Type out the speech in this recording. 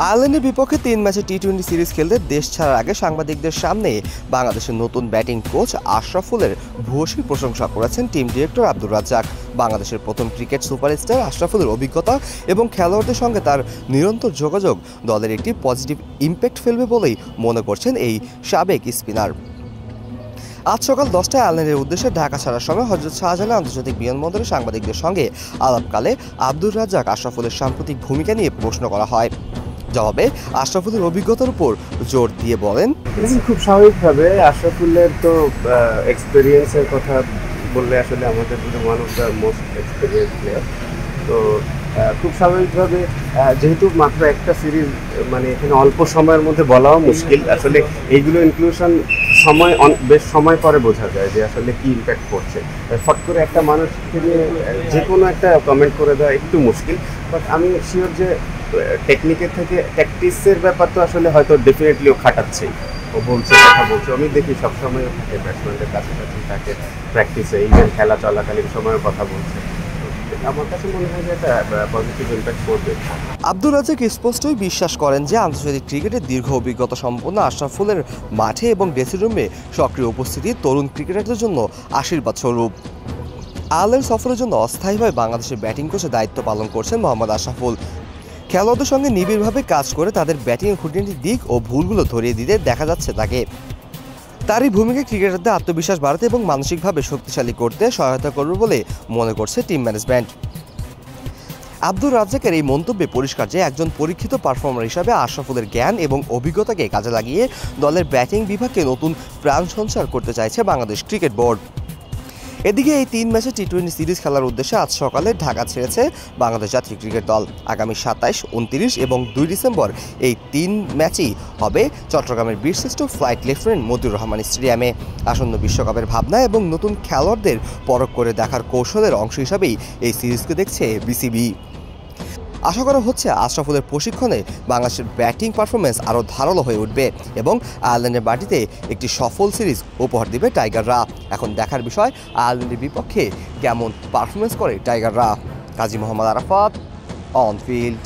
আয়ারল্যান্ডের বিপক্ষে 3 ম্যাচে টি-20 সিরিজ খেলতে দেশ ছাড়ার আগে সাংবাদিকদের সামনে বাংলাদেশের নতুন ব্যাটিং কোচ আশরাফুলের ভূয়সী প্রশংসা করেছেন টিম ডিরেক্টর আব্দুর রাজ্জাক। বাংলাদেশের প্রথম ক্রিকেট সুপারস্টার আশরাফুলের অভিজ্ঞতা এবং খেলোয়াড়দের সঙ্গে তার নিরন্তর যোগাযোগ দলের একটি পজিটিভ ইম্প্যাক্ট ফেলবে বলেই মনে করছেন এই সাবেক স্পিনার। আজ সকাল 10টায় আয়ারল্যান্ডের উদ্দেশ্যে ঢাকা ছাড়ার সময় হযরত শাহজালাল আন্তর্জাতিক বিমানবন্দরে সাংবাদিকদের সঙ্গে আলাপকালে আব্দুর রাজ্জাক আশরাফুলের সাম্প্রতিক ভূমিকা নিয়ে প্রশ্ন করা হয়। জবাবে আশরাফুলের অভিজ্ঞতার উপর জোর দিয়ে বলেন, খুব স্বাভাবিকভাবে আশরাফুলের তো এক্সপিরিয়েন্সের কথা বললে আসলে আমাদের one of the most experience player. তো খুব স্বাভাবিকভাবে যেহেতু মাত্র একটা সিরিজ, মানে এখানে অল্প সময়ের মধ্যে বলাও মুশকিল, আসলে এইগুলো ইনক্লুশন বেশ সময় পরে বোঝা যায় যে আসলে কি ইম্প্যাক্ট করছে। ফট করে একটা মানুষকে নিয়ে যে কোনো একটা কমেন্ট করে দেওয়া একটু মুশকিল, বাট আমি শিওর যে টেকনিকের থেকে প্র্যাকটিসের ব্যাপার তো আসলে হয়তো ডেফিনেটলি ও খাটাচ্ছেই, ও বলছে, কথা বলছে। আমি দেখি সবসময় থাকে ব্যাটসম্যানদের কাছাকাছি থাকে, প্র্যাকটিসে ইভেন খেলা চলাকালীন সময়ের কথা বলছে। আমার কাছে মনে হয় যে এটা পজিটিভ ইম্প্যাক্ট করবে। আব্দুর রাজ্জাক স্পষ্টই বিশ্বাস করেন যে আন্তর্জাতিক ক্রিকেটের দীর্ঘ অভিজ্ঞতা সম্পন্ন আশরাফুলের মাঠে এবং ড্রেসিং রুমে সক্রিয় উপস্থিতি তরুণ ক্রিকেটারদের জন্য আশীর্বাদ স্বরূপ। আয়ারল্যান্ড সফরের জন্য অস্থায়ীভাবে বাংলাদেশের ব্যাটিং কোচের দায়িত্ব পালন করছেন মোহাম্মদ আশরাফুল। খেলোয়াড়দের সঙ্গে নিবিড়ভাবে কাজ করে তাদের ব্যাটিংয়ের খুঁটিনাটি দিক ও ভুলগুলো ধরিয়ে দিতে দেখা যাচ্ছে তাকে। তারই ভূমিকা ক্রিকেটারদের আত্মবিশ্বাস বাড়াতে এবং মানসিকভাবে শক্তিশালী করতে সহায়তা করবে বলে মনে করছে টিম ম্যানেজমেন্ট। আব্দুর রাজ্জাকের এই মন্তব্যে পরিষ্কার যে একজন পরীক্ষিত পারফর্মার হিসাবে আশরাফুলের জ্ঞান এবং অভিজ্ঞতাকে কাজে লাগিয়ে দলের ব্যাটিং বিভাগকে নতুন প্রাণ সঞ্চার করতে চাইছে বাংলাদেশ ক্রিকেট বোর্ড। এদিকে এই 3 ম্যাচে টি-20 সিরিজ খেলার উদ্দেশ্যে আজ সকালে ঢাকা ছেড়েছে বাংলাদেশ জাতীয় ক্রিকেট দল। আগামী 27, 29 এবং 2 ডিসেম্বর এই 3 ম্যাচই হবে চট্টগ্রামের বীরশ্রেষ্ঠ ফ্লাইট লেফটেন্যান্ট মতিউর রহমান স্টেডিয়ামে। আসন্ন বিশ্বকাপের ভাবনা এবং নতুন খেলোয়াড়দের পরখ করে দেখার কৌশলের অংশ হিসাবেই এই সিরিজকে দেখছে বিসিবি। আশা করা হচ্ছে আশরাফুলের প্রশিক্ষণে বাংলাদেশের ব্যাটিং পারফরমেন্স আরও ধারালো হয়ে উঠবে এবং আয়ারল্যান্ডের মাটিতে একটি সফল সিরিজ উপহার দিবে টাইগাররা। এখন দেখার বিষয় আয়ারল্যান্ডের বিপক্ষে কেমন পারফরমেন্স করে টাইগাররা। Kazi Mohammad Arafat, on field.